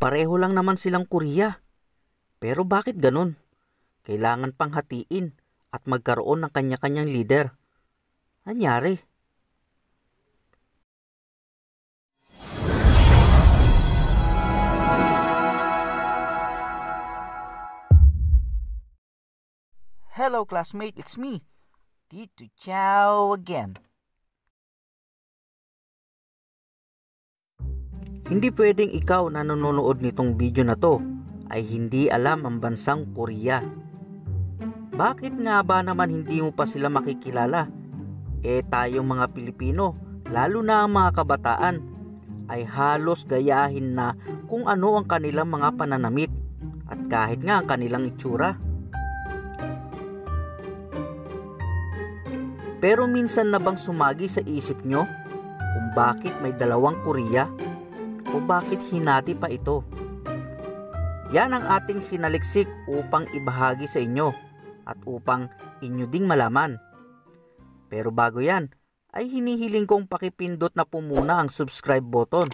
Pareho lang naman silang Korea. Pero bakit ganun? Kailangan pang hatiin at magkaroon ng kanya-kanyang leader. Anyari? Hello classmate, it's me, Tito Chow again. Hindi pwedeng ikaw na nanonood nitong video na to ay hindi alam ang bansang Korea. Bakit nga ba naman hindi mo pa sila makikilala? Tayong mga Pilipino, lalo na ang mga kabataan, ay halos gayahin na kung ano ang kanilang mga pananamit at kahit nga ang kanilang itsura. Pero minsan na bang sumagi sa isip nyo kung bakit may dalawang Korea? O bakit hinati pa ito? Yan ang ating sinaliksik upang ibahagi sa inyo at upang inyo ding malaman. Pero bago yan, ay hinihiling kong pakipindot na po muna ang subscribe button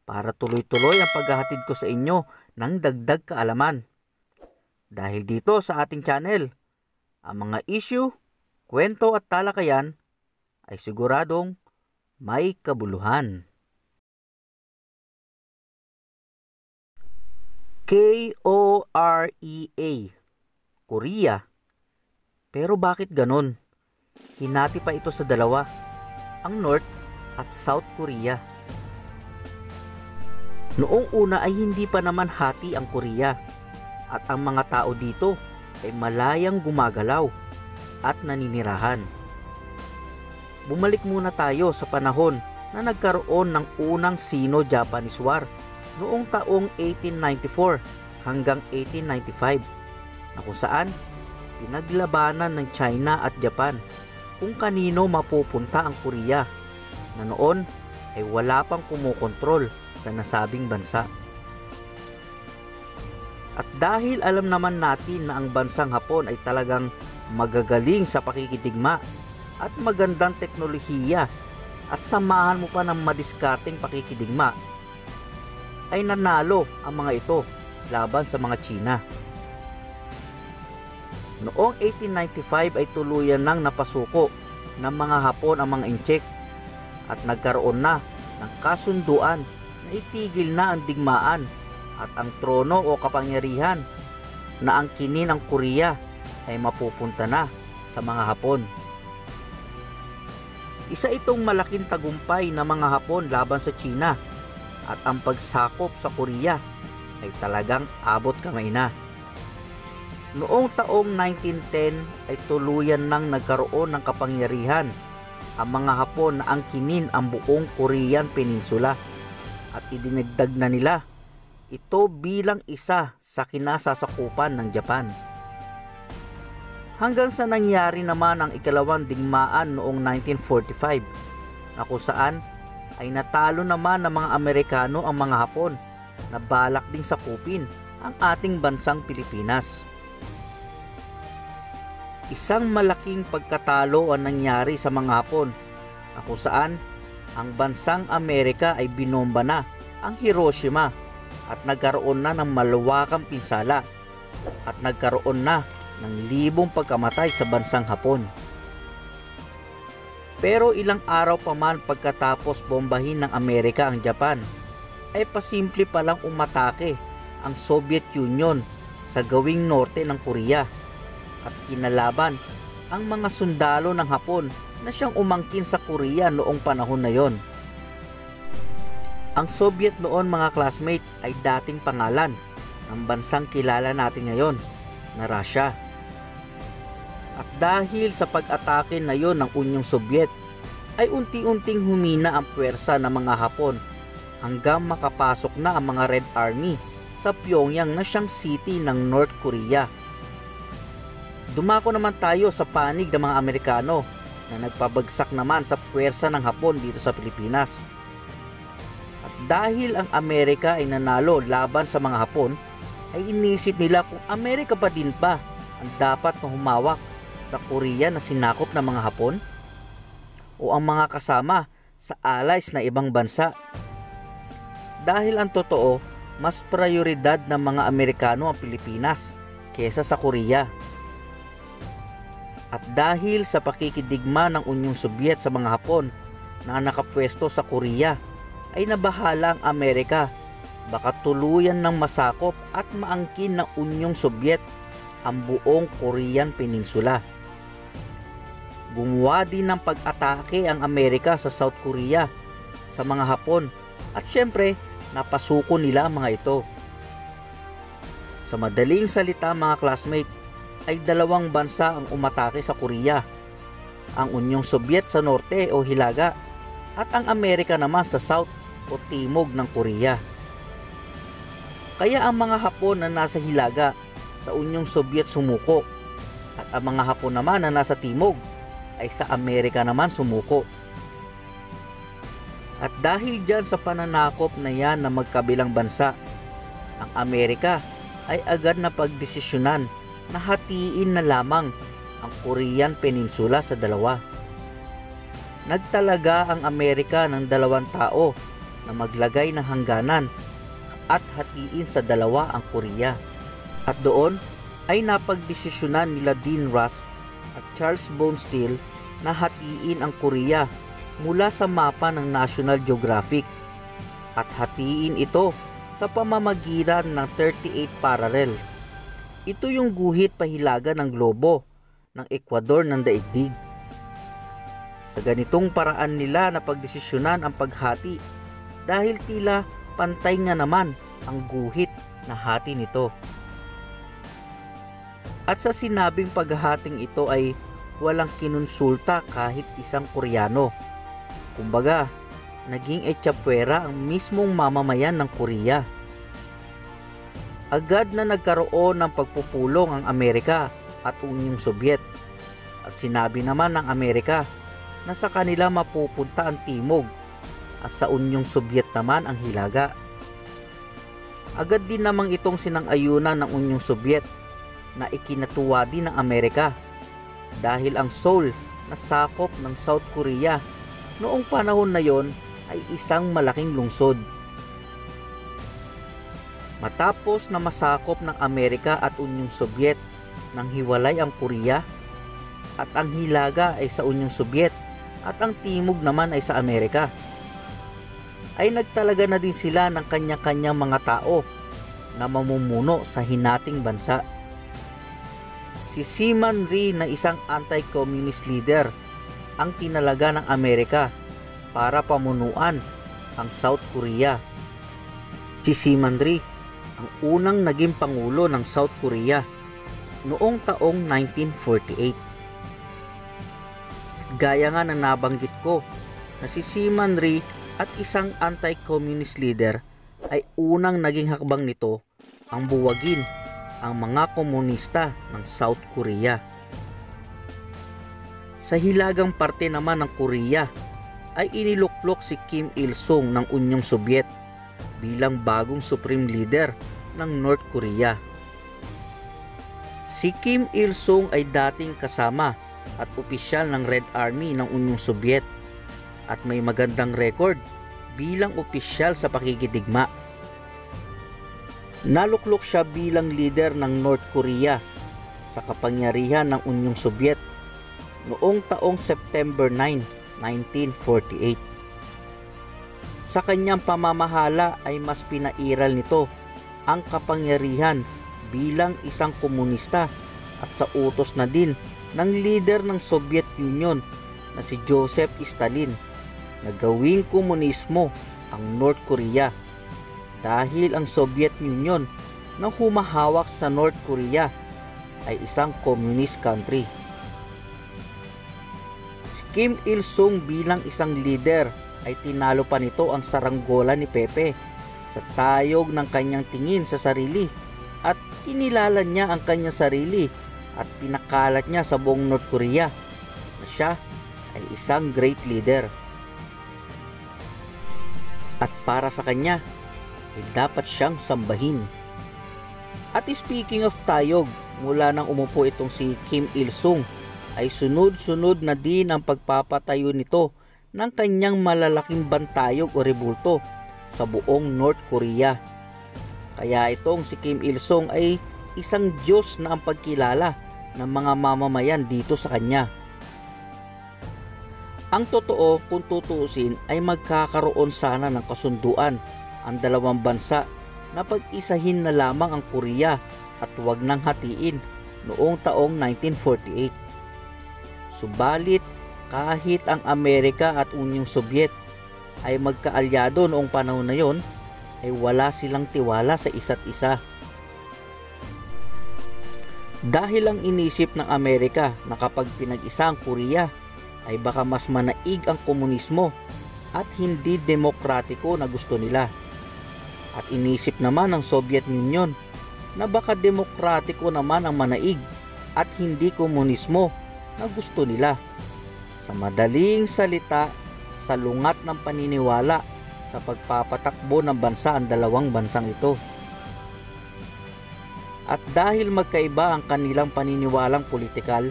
para tuloy-tuloy ang paghahatid ko sa inyo ng dagdag kaalaman. Dahil dito sa ating channel, ang mga issue, kwento at talakayan ay siguradong may kabuluhan. Korea, Korea. Pero bakit ganon? Hinati pa ito sa dalawa, ang North at South Korea. Noong una ay hindi pa naman hati ang Korea at ang mga tao dito ay malayang gumagalaw at naninirahan. Bumalik muna tayo sa panahon na nagkaroon ng unang Sino-Japanese War noong taong 1894 hanggang 1895 na kung saan pinaglabanan ng China at Japan kung kanino mapupunta ang Korea na noon ay wala pang kumukontrol sa nasabing bansa. At dahil alam naman natin na ang bansang Hapon ay talagang magagaling sa pakikidigma at magandang teknolohiya at samahan mo pa ng madiskarteng pakikidigma, ay nanalo ang mga ito laban sa mga China. Noong 1895 ay tuluyan nang napasuko ng mga Hapon ang mga Incheck at nagkaroon na ng kasunduan na itigil na ang digmaan at ang trono o kapangyarihan na angkinin ng Korea ay mapupunta na sa mga Hapon. Isa itong malaking tagumpay ng mga Hapon laban sa China at ang pagsakop sa Korea ay talagang abot kamay na. Noong taong 1910 ay tuluyan nang nagkaroon ng kapangyarihan ang mga Hapon na angkinin ang buong Korean Peninsula at idinagdag na nila ito bilang isa sa kinasasakupan ng Japan. Hanggang sa nangyari naman ang ikalawang digmaan noong 1945 na kung saan ay natalo naman ng mga Amerikano ang mga Hapon na balak ding sakupin ang ating bansang Pilipinas. Isang malaking pagkatalo ang nangyari sa mga Hapon na kung saan ang bansang Amerika ay binomba na ang Hiroshima at nagkaroon na ng malawakang pinsala at nagkaroon na ng libong pagkamatay sa bansang Hapon. Pero ilang araw pa man pagkatapos bombahin ng Amerika ang Japan, ay pasimple palang umatake ang Soviet Union sa gawing norte ng Korea at kinalaban ang mga sundalo ng Hapon na siyang umangkin sa Korea noong panahon na yon. Ang Soviet noon mga classmate ay dating pangalan ng bansang kilala natin ngayon na Russia. At dahil sa pag-atake na yon ng Unyong Soviet, ay unti-unting humina ang puwersa ng mga Hapon hanggang makapasok na ang mga Red Army sa Pyongyang na siyang city ng North Korea. Dumako naman tayo sa panig ng mga Amerikano na nagpabagsak naman sa puwersa ng Hapon dito sa Pilipinas. At dahil ang Amerika ay nanalo laban sa mga Hapon, ay inisip nila kung Amerika pa din ba ang dapat na humawak sa Korea na sinakop ng mga Hapon o ang mga kasama sa allies na ibang bansa. Dahil ang totoo mas prioridad ng mga Amerikano ang Pilipinas kesa sa Korea. At dahil sa pakikidigma ng Unyong Sobyet sa mga Hapon na nakapwesto sa Korea, ay nabahala ang Amerika baka tuluyan ng masakop at maangkin ng Unyong Sobyet ang buong Korean Peninsula. Gumawa din ng pag-atake ang Amerika sa South Korea sa mga Hapon at syempre napasuko nila ang mga ito. Sa madaling salita mga classmate, ay dalawang bansa ang umatake sa Korea, ang Unyong Sobyet sa norte o hilaga at ang Amerika naman sa south o timog ng Korea. Kaya ang mga Hapon na nasa hilaga sa Unyong Sobyet sumuko at ang mga Hapon naman na nasa timog ay sa Amerika naman sumuko. At dahil dyan sa pananakop na yan na magkabilang bansa, ang Amerika ay agad na pagdesisyonan na hatiin na lamang ang Korean Peninsula sa dalawa. Nagtalaga ang Amerika ng 2 tao na maglagay ng hangganan at hatiin sa dalawa ang Korea. At doon ay napagdesisyonan nila Dean Rusk at Charles Bonesteel na hatiin ang Korea mula sa mapa ng National Geographic at hatiin ito sa pamamagitan ng 38 parallel. Ito yung guhit pahilaga ng globo ng Ecuador ng daigdig. Sa ganitong paraan nila na pagdesisyonan ang paghati dahil tila pantay nga naman ang guhit na hati nito. At sa sinabing paghahating ito ay walang kinonsulta kahit isang Koreano. Kumbaga, naging etsapuera ang mismong mamamayan ng Korea. Agad na nagkaroon ng pagpupulong ang Amerika at Unyong Sobyet. At sinabi naman ng Amerika na sa kanila mapupunta ang timog at sa Unyong Sobyet naman ang hilaga. Agad din namang itong sinang-ayunan ng Unyong Sobyet na ikinatuwa din ng Amerika dahil ang Seoul na sakop ng South Korea noong panahon na yon ay isang malaking lungsod. Matapos na masakop ng Amerika at Unyong Sobyet nang hiwalay ang Korea at ang hilaga ay sa Unyong Sobyet at ang timog naman ay sa Amerika, ay nagtalaga na din sila ng kanya-kanyang mga tao na mamumuno sa hinating bansa. Si Syman Rhee na isang anti-communist leader ang tinalaga ng Amerika para pamunuan ang South Korea. Si Syman Rhee ang unang naging pangulo ng South Korea noong taong 1948. Gaya nga ng nabanggit ko na si Syman Rhee at isang anti-communist leader ay unang naging hakbang nito ang buwagin ang mga komunista ng South Korea. Sa hilagang parte naman ng Korea ay iniluklok si Kim Il-sung ng Unyong Sobyet bilang bagong supreme leader ng North Korea. Si Kim Il-sung ay dating kasama at opisyal ng Red Army ng Unyong Sobyet at may magandang record bilang opisyal sa pakikidigma. Naluklok siya bilang leader ng North Korea sa kapangyarihan ng Unyong Sobyet noong taong September 9, 1948. Sa kanyang pamamahala ay mas pinairal nito ang kapangyarihan bilang isang komunista at sa utos na din ng leader ng Soviet Union na si Joseph Stalin na gawing komunismo ang North Korea dahil ang Soviet Union na humahawak sa North Korea ay isang communist country. Si Kim Il-sung bilang isang leader ay tinalo pa nito ang saranggola ni Pepe sa tayog ng kanyang tingin sa sarili at kinilala niya ang kanyang sarili at pinakalat niya sa buong North Korea na siya ay isang great leader. At para sa kanya ay dapat siyang sambahin. At speaking of tayog, mula nang umupo itong si Kim Il-sung ay sunod-sunod na din ang pagpapatayo nito ng kanyang malalaking bantayog o rebulto sa buong North Korea. Kaya itong si Kim Il-sung ay isang Diyos na ang pagkilala ng mga mamamayan dito sa kanya. Ang totoo, kung tutuusin, ay magkakaroon sana ng kasunduan ang dalawang bansa na pag-isahin na lamang ang Korea at huwag nang hatiin noong taong 1948. Subalit, kahit ang Amerika at Unyong Sobyet ay magkaalyado noong panahon na yon, ay wala silang tiwala sa isa't isa. Dahil ang inisip ng Amerika na kapag pinag-isa ang Korea ay baka mas manaig ang komunismo at hindi demokratiko na gusto nila. At inisip naman ng Soviet Union na baka demokratiko naman ang manaig at hindi komunismo na gusto nila. Sa madaling salita, salungat ng paniniwala sa pagpapatakbo ng bansa ang dalawang bansang ito. At dahil magkaiba ang kanilang paniniwalang politikal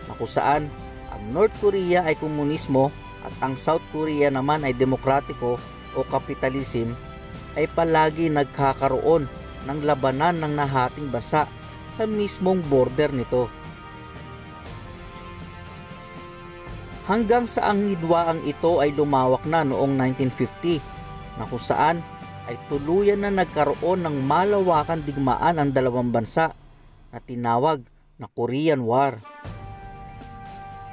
na kung saan ang North Korea ay komunismo at ang South Korea naman ay demokratiko o kapitalism, ay palagi nagkakaroon ng labanan ng nahating bansa sa mismong border nito. Hanggang sa ang hidwaang ito ay lumawak na noong 1950 na kung saan ay tuluyan na nagkaroon ng malawakan digmaan ang dalawang bansa na tinawag na Korean War.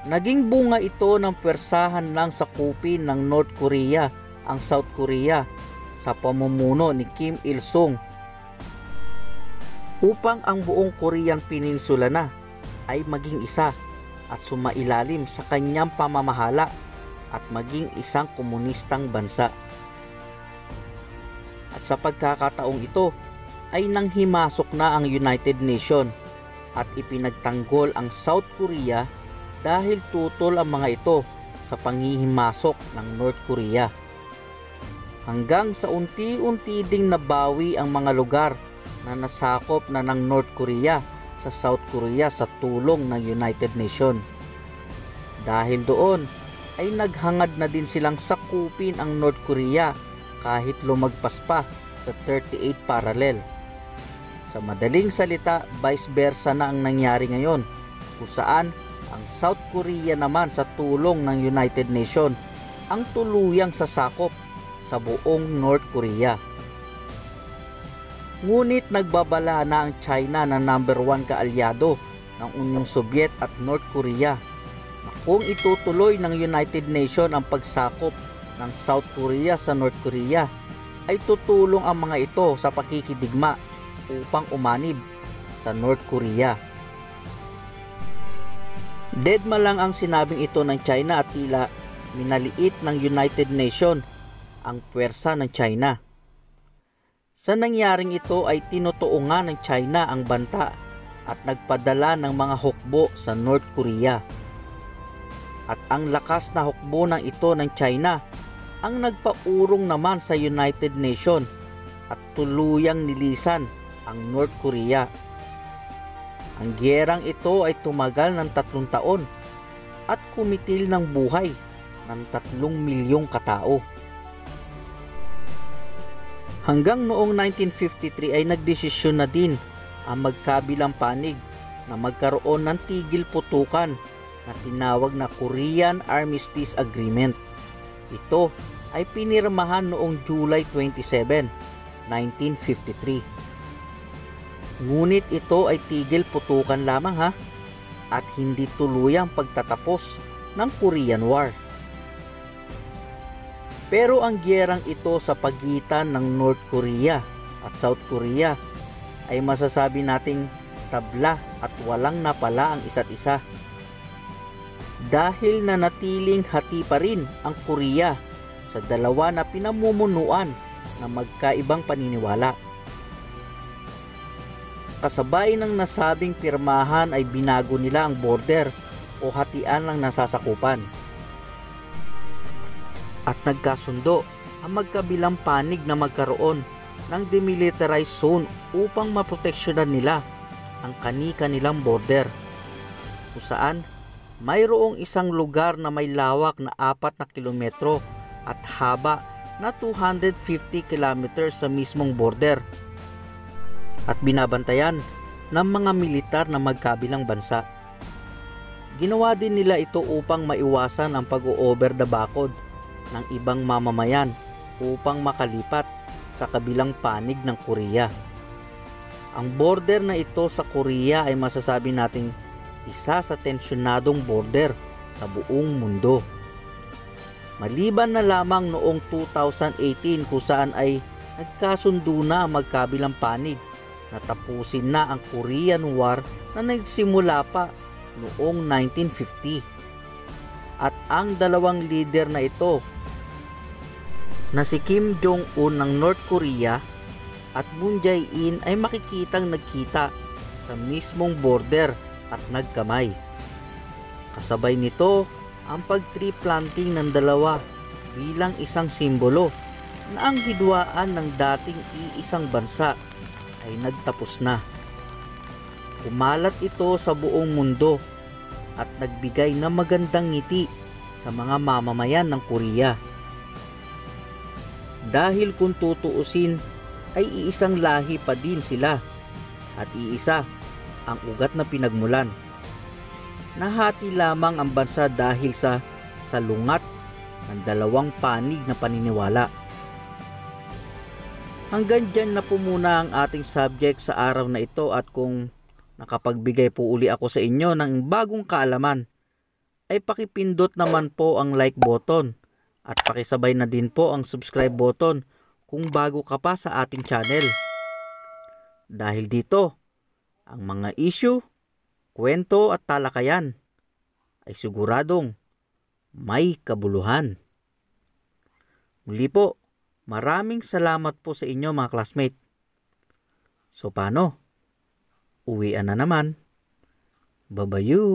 Naging bunga ito ng pwersahan ng sakupin ng North Korea ang South Korea sa pamumuno ni Kim Il-sung upang ang buong Korean Peninsula na ay maging isa at sumailalim sa kanyang pamamahala at maging isang komunistang bansa. At sa pagkakataong ito ay nanghimasok na ang United Nations at ipinagtanggol ang South Korea dahil tutol ang mga ito sa panghihimasok ng North Korea. Hanggang sa unti-unti ding nabawi ang mga lugar na nasakop na ng North Korea sa South Korea sa tulong ng United Nations. Dahil doon ay naghangad na din silang sakupin ang North Korea kahit lumagpas pa sa 38 parallel. Sa madaling salita, vice versa na ang nangyari ngayon, kung saan ang South Korea naman sa tulong ng United Nations ang tuluyang sasakop sa buong North Korea. Ngunit nagbabala na ang China na number 1 kaalyado ng Unyong Sobyet at North Korea na kung itutuloy ng United Nations ang pagsakop ng South Korea sa North Korea ay tutulong ang mga ito sa pakikidigma upang umanib sa North Korea. Deadma lang ang sinabing ito ng China at tila minaliit ng United Nations ang puwersa ng China. Sa nangyaring ito ay tinutuo nga ng China ang banta at nagpadala ng mga hukbo sa North Korea. At ang lakas na hukbo ng ito ng China ang nagpaurong naman sa United Nations at tuluyang nilisan ang North Korea. Ang gyerang ito ay tumagal ng 3 taon at kumitil ng buhay ng 3 milyong katao. Hanggang noong 1953 ay nagdesisyon na din ang magkabilang panig na magkaroon ng tigil putukan na tinawag na Korean Armistice Agreement. Ito ay pinirmahan noong July 27, 1953. Ngunit ito ay tigil putukan lamang at hindi tuluyang pagtatapos ng Korean War. Pero ang gyerang ito sa pagitan ng North Korea at South Korea ay masasabi nating tabla at walang napala ang isa't isa. Dahil nanatiling hati pa rin ang Korea sa dalawa na pinamumunuan na magkaibang paniniwala. Kasabay ng nasabing pirmahan ay binago nila ang border o hatian ng nasasakupan. At nagkasundo ang magkabilang panig na magkaroon ng demilitarized zone upang maproteksyonan nila ang kani-kanilang border, kung saan mayroong isang lugar na may lawak na 4 na kilometro at haba na 250 kilometers sa mismong border at binabantayan ng mga militar na magkabilang bansa. Ginawa din nila ito upang maiwasan ang pag-o-over the bakod ng ibang mamamayan upang makalipat sa kabilang panig ng Korea. Ang border na ito sa Korea ay masasabi nating isa sa tensyonadong border sa buong mundo. Maliban na lamang noong 2018 kung saan ay nagkasundo na ang magkabilang panig na tapusin na ang Korean War na nagsimula pa noong 1950. At ang dalawang leader na ito na si Kim Jong-un ng North Korea at Moon Jae-in ay makikitang nagkita sa mismong border at nagkamay. Kasabay nito ang pag-tree planting ng dalawa bilang isang simbolo na ang hidwaan ng dating iisang bansa ay nagtapos na. Kumalat ito sa buong mundo at nagbigay ng magandang ngiti sa mga mamamayan ng Korea. Dahil kung tutuusin ay iisang lahi pa din sila at iisa ang ugat na pinagmulan. Nahati lamang ang bansa dahil sa salungat ng dalawang panig na paniniwala. Hanggang dyan na po muna ang ating subject sa araw na ito, at kung nakapagbigay po uli ako sa inyo ng bagong kaalaman, ay pakipindot naman po ang like button at pakisabay na din po ang subscribe button kung bago ka pa sa ating channel. Dahil dito, ang mga issue, kwento at talakayan ay siguradong may kabuluhan. Muli po, maraming salamat po sa inyo mga classmate. So paano? Uwian na naman. Babayu!